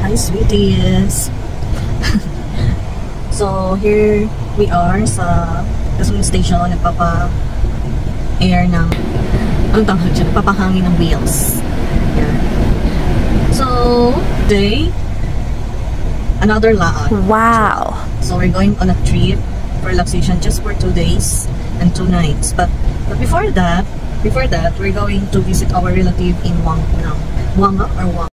Hi, sweeties! So, here we are sa Quezon Station. Nagpapa-air ng anong tawag dyan? Nagpapahangin ng wheels. Yan. So, today, another lakad. Wow! So, we're going on a trip for relaxation just for 2 days and 2 nights. But before that, we're going to visit our relative in Wanga or Wanga.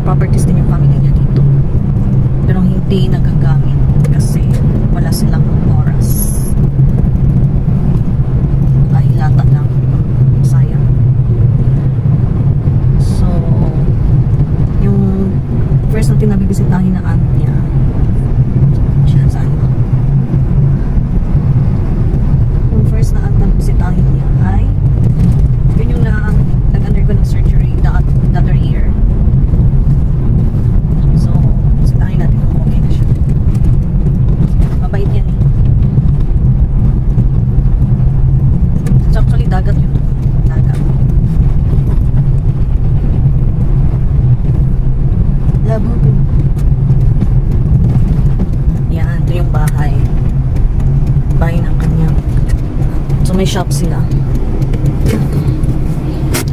Properties din yung family niya dito, pero hindi nagagamit kasi wala silang oras. Ay, lata lang, sayang. So yung first natin na bibisitahin na aunt niya siya, saan ba? Yung first na aunt na bibisitahin niya ay yun yung nag-undergo ng surgery the other year. Dagat yun. Dagat. Labo. Yan. Ito yung bahay. Bahay ng kanya. So may shop sila.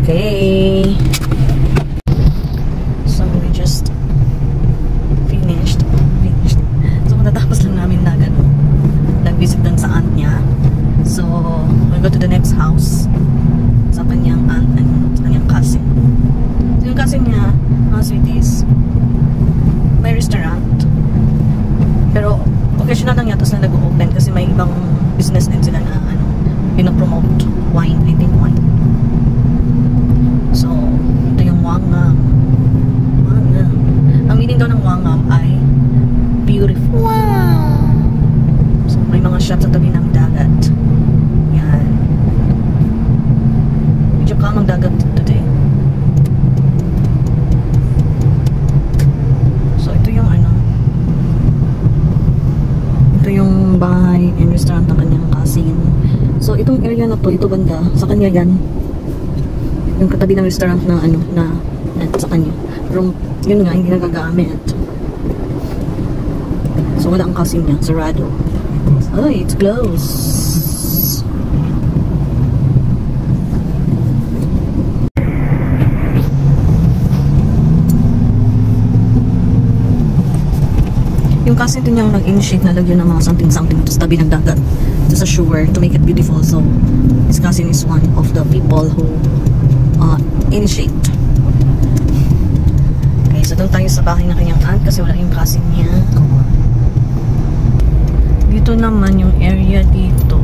Okay. So we just finished. So matatapos lang namin nag-visit dun sa aunt niya. So, we'll go to the next house sa kanyang aunt and sa kanyang cousin. So, yung cousin niya, mga sweeties, may restaurant. Pero, occasional lang yata sila nag-open kasi may ibang business din sila na pinapromote wine, I think wine. So, ito yung Wangam. Wangam. Ang meaning daw ng Wangam ay beautiful. Wow! So, may mga shops sa tabi ng dagat. Kamang dagat today. So ito yung ito yung bahay and restaurant ng kanyang cousin. So itong area na to, ito banda sa kanya yan. Yung katabi ng restaurant na na sa kanya. Pero yun nga, hindi nagagamit. So wala ang cousin niya, sarado. Oh, it's closed. Yung cousin din niyang nag-initiate na lagyan ng mga something to tabi ng dagat to sa shore to make it beautiful. So his cousin is one of the people who initiate. Okay, so doon tayo sa bahay ng kanyang aunt kasi wala yung cousin niya. Dito naman yung area dito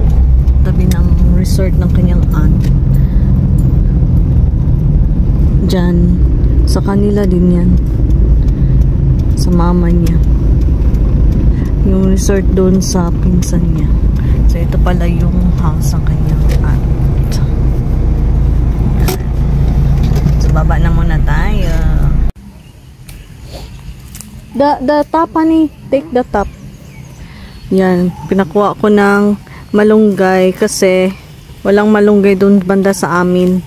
tabi ng resort ng kanyang aunt. Diyan sa kanila din yan, sa mama niya. Yung resort doon sa pinsan niya. So ito pala yung house ng kanyang aunt. So baba na muna tayo. The top, honey. Take the top. Yan, pinakuha ko ng malunggay kasi walang malunggay doon banda sa amin.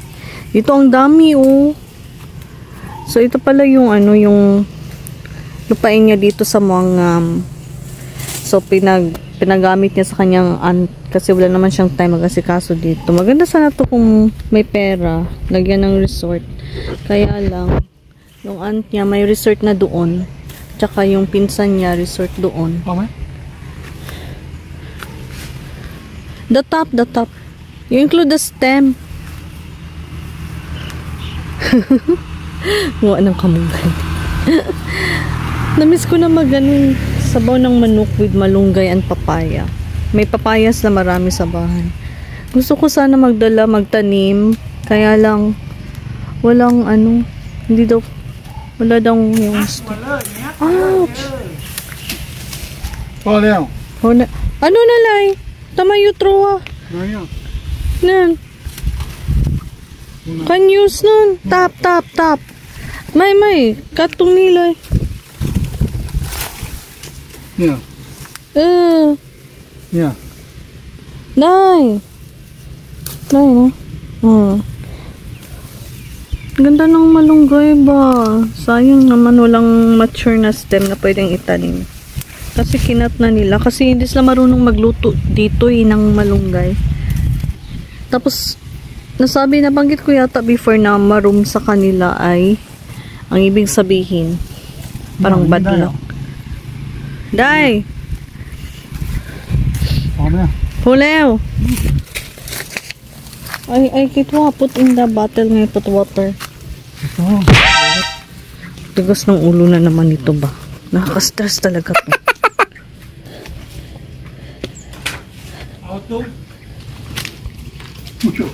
Dito ang dami, oh. So ito pala yung yung lupain niya dito sa Wangam. So, pinagamit niya sa kanyang aunt kasi wala naman siyang time mag-asikaso dito. Maganda sana to kung may pera. Lagyan ng resort. Kaya lang, yung aunt niya may resort na doon. Tsaka yung pinsan niya resort doon. Mama? The top, the top. You include the stem. Huwag ng kamunggay. Namiss ko na sabaw ng manok with malunggay and papaya. May papayas na marami sa bahay. Gusto ko sana magtanim. Kaya lang, walang hindi daw, wala daw yung ouch! Ano na lai? Tama yutro ah. Nan. Kan use nun. Tap. May. Katong nilay. Yeah. Yeah. Nay, no? Ganda ng malunggay ba? Sayang naman walang mature na stem na pwedeng itanim. Kasi kinat na nila. Kasi hindi sila marunong magluto dito ng malunggay. Tapos, nabanggit ko yata before na maroon sa kanila ay ang ibig sabihin parang bad luck. Day! Hulew! I kitwa, put in the bottle ngayon, put water. Tigas ng ulo na naman ito ba? Nakaka-stress talaga to. Auto? Mucho.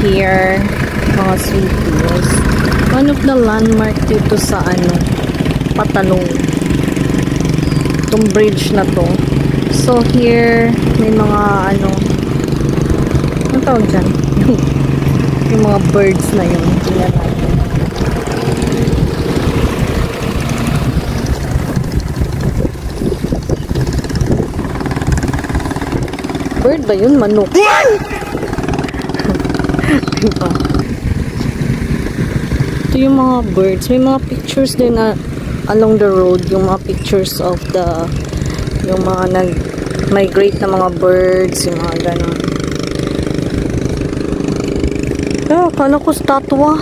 Here, mga sweet deals. One of the landmark dito sa Patalong. Itong bridge na to. So here, may mga ano tawag dyan? Yung mga birds na yun. Tingnan natin. Bird ba yun? Manok. Diba? Ito yung mga birds. May mga pictures din along the road. Yung mga pictures of yung mga nag-migrate na mga birds. Yung mga ganun. Akala ko statwa.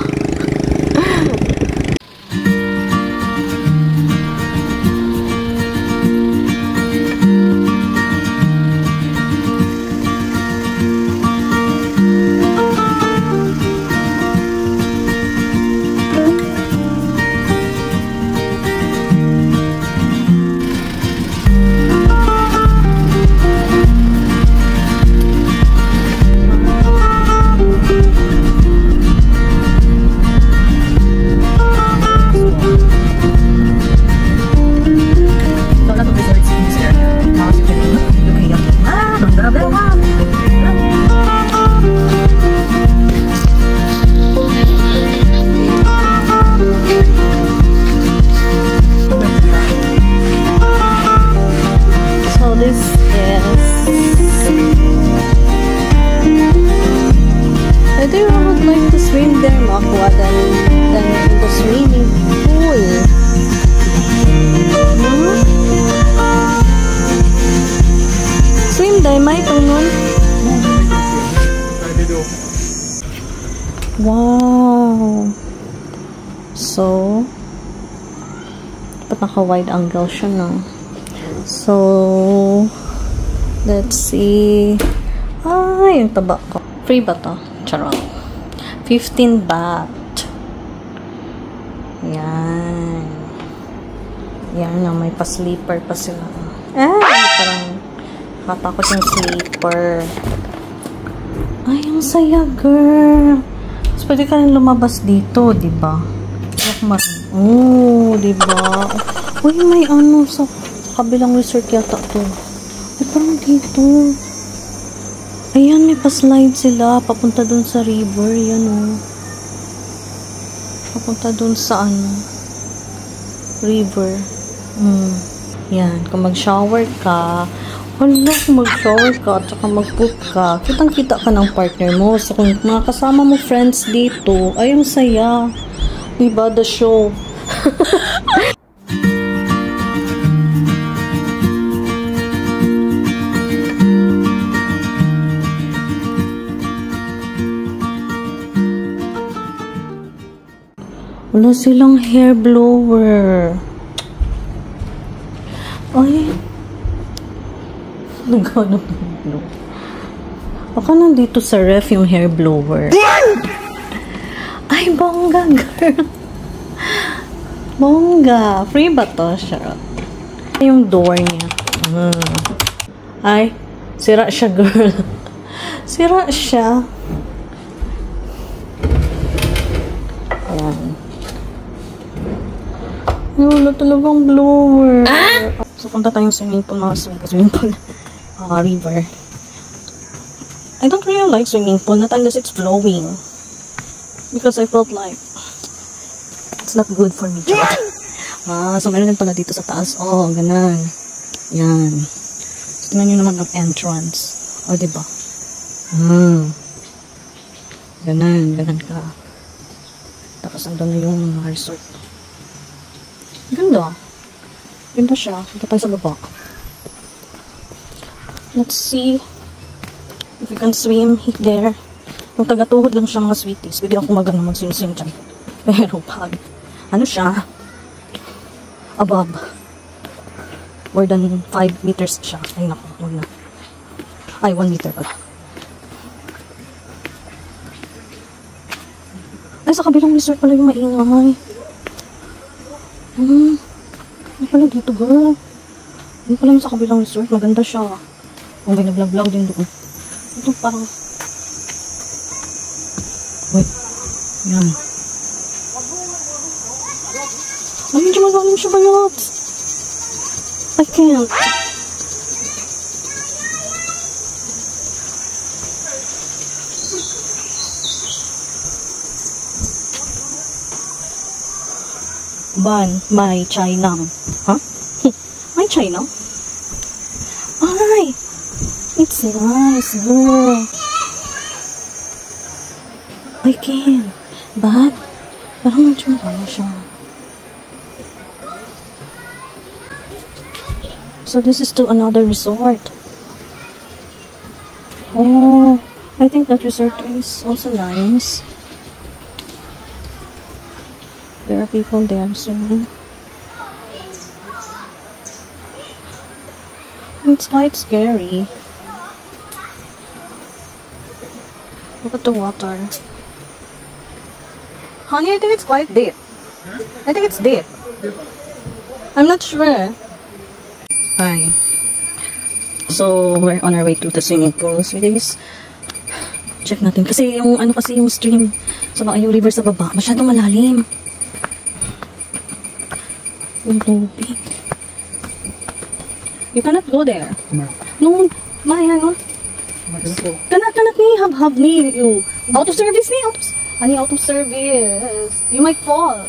Wow! So, dapat naka-wide angle siya na. So, let's see. Yung taba ko. Free ba to? Charot. 15 baht. Yan. Yan na, may pa-sleeper pa sila. Parang katakot yung sleeper. Ay, ang saya, girl. So, pwede ka rin lumabas dito, diba? Diba? Uy, may sa kabilang resort yata to. Ay, parang dito. Ayan, may pa-slide sila. Papunta dun sa river. Yan, Papunta dun sa river. Yan, kung mag-shower ka, hala, kung mag-shower ka at saka mag-poop ka, kitang-kita ka ng partner mo. So, kung mga kasama mo friends dito, ay ang saya. Diba, the show? Wala silang hair blower. Ay. Naghanap ng blow. Baka nandito sa ref yung hair blower. Ay, bongga, girl. Bongga. Free ba to? Charot. Yung door niya. Ay, sira siya, girl. Sira siya. Ayan. Wala talagang blower. So, punta tayong swimming pool, mga swimming pool. River. I don't really like swimming pool, not unless it's flowing. Because I felt like it's not good for me. So meron din pala dito sa taas. Oh, ganun. Yan. So, tingnan nyo naman ang entrance. O, diba? Ganun ka. Tapos andun na yung resort. Ganda. Ganda siya. Punta tayo sa baba. Let's see if we can swim there. Kung taga-tuhod lang siya, mga sweeties, pwede ako mag-swim dyan. Pero pag, ano siya, above, more than 5 meters siya. Ay, naku, huwag na. Ay, 1 meter pala. Ay, sa kabilang resort pala yung maingay. Ano pala dito, girl? Ano pala yung sa kabilang resort? Maganda siya. Kung may nag-vlog din doon. Ito parang... Wait. Yan. Ay, medyo malalim siya bayot. I can't. May China. Huh? May China? Ay! It's nice, girl. I can. But, parang medyo malalim siya. So this is to another resort. Oh, I think that resort is also nice. There are people there swimming. It's quite scary. Look at the water. Honey, I think it's quite deep. I think it's deep. I'm not sure. Hi. So, we're on our way to the swimming pool. So, guys, check natin. Kasi yung, kasi yung stream sa yung river sa baba, masyadong malalim. Yung tubig. You cannot go there. No, Maya, no? Cannot ni, hab ni. Out of service ni, out of service. You might fall.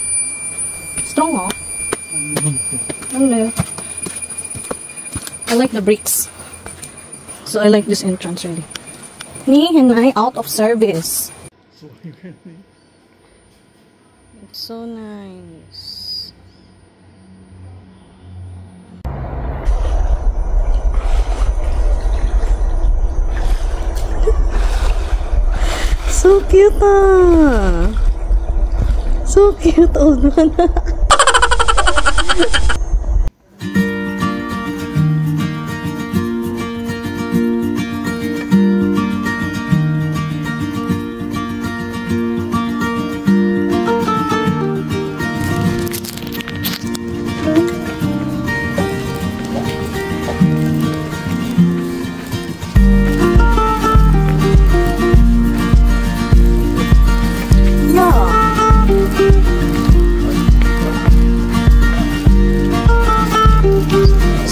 Strong, oh. Ano? I like the bricks. So I like this entrance really. Ni Henry out of service. It's so nice. So cute ah! So cute, old man.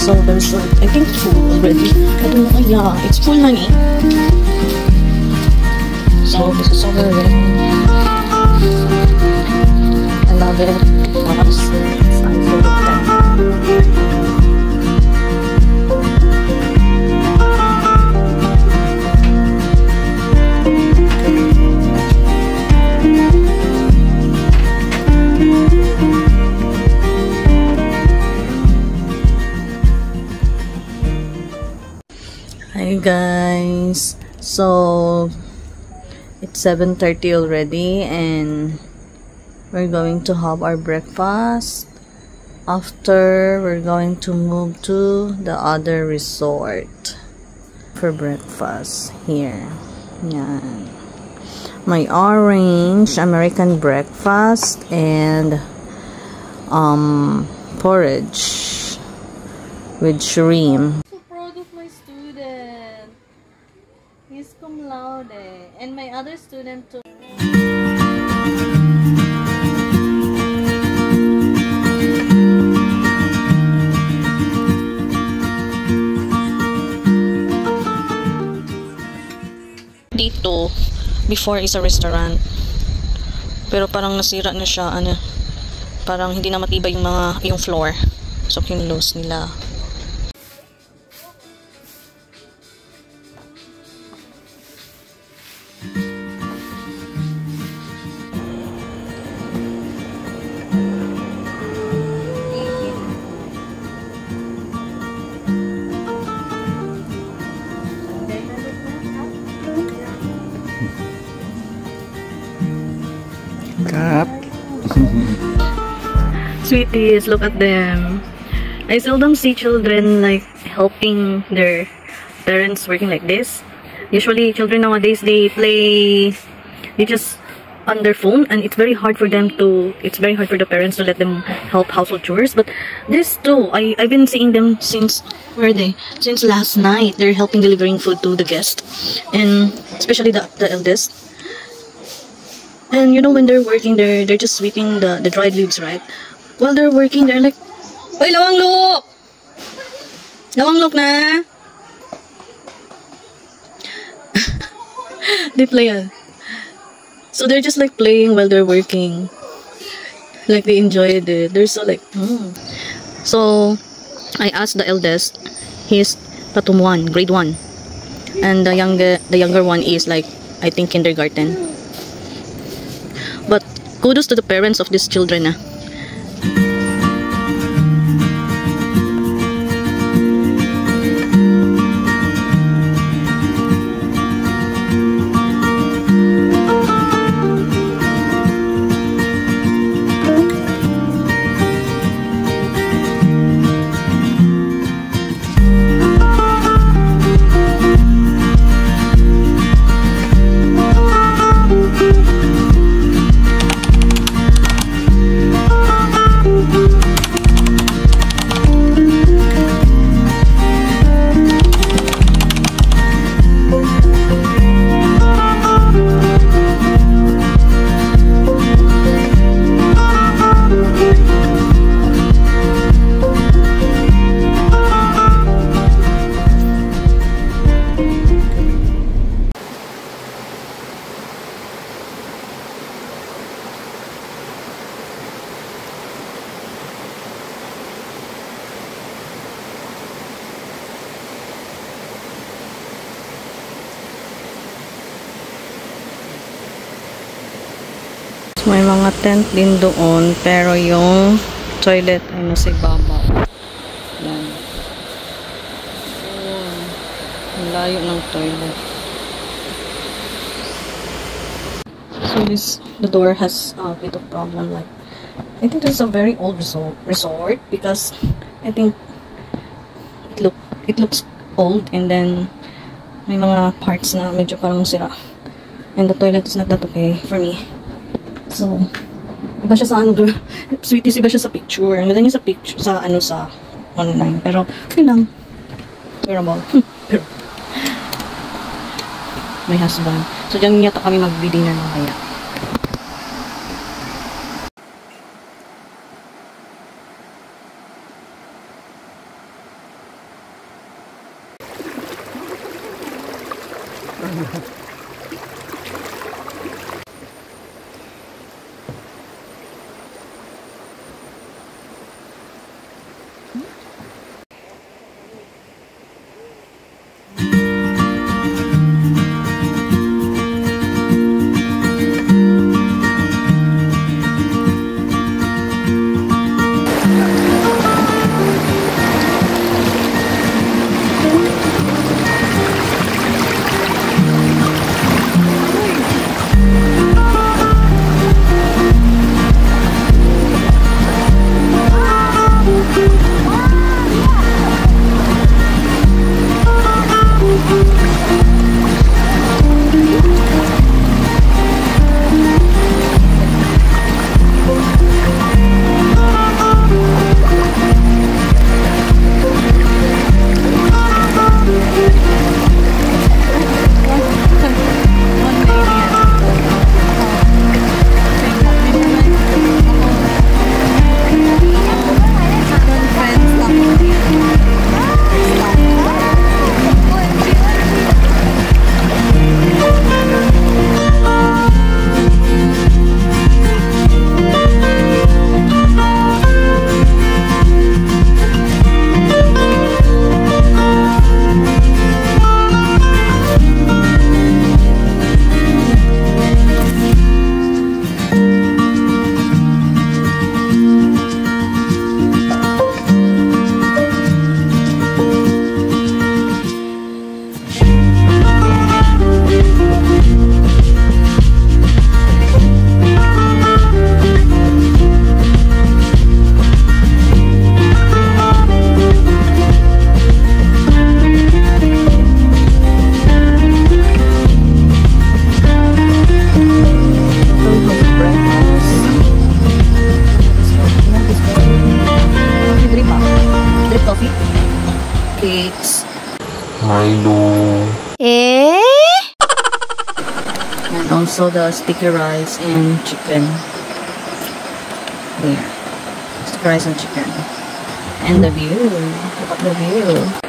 So the resort, I think it's full already. I don't know, yeah, it's full na eh. So this is over with. I love it. It's nice. guys, so it's 7:30 already and we're going to have our breakfast. After, we're going to move to the other resort for breakfast here. Yan. My orange American breakfast and porridge with shrimp. So proud of my student. He's cum laude. And my other student too. Dito, before is a restaurant. Pero parang nasira na siya, parang hindi na matibay yung floor. So kinlose nila. Sweeties, look at them. I seldom see children like helping their parents working like this. Usually children nowadays, they just on their phone, and it's very hard for the parents to let them help household chores. But this too, I've been seeing them since, where are they? Since last night. They're helping delivering food to the guests, and especially the eldest. And you know, when they're working, they're just sweeping the dried leaves, right? While they're working, they're like, "Oy, lawang look! Lawang look na!" They play. So they're just like playing while they're working. Like they enjoyed it. They're so like, So I asked the eldest, he's Patum 1, grade 1. And the younger one is like, I think, kindergarten. But kudos to the parents of these children. May mga tent din doon, pero yung toilet ay nasa ibabaw. Yan. Ang layo ng toilet. So the door has a bit of problem. Like, I think this is a very old resort because I think it looks old, and then may mga parts na medyo parang sira. And the toilet is not that okay for me. So, iba siya sa girl. Sweeties, iba siya sa picture. Ang ganda niya sa picture, sa online. Pero, okay lang. Bearable. Pero, my husband. So, dyan yata kami mag-dinner na kaya. coffee, cakes, Milo. and also the sticky rice and chicken. There. Sticky rice and chicken. And the view. Look at the view.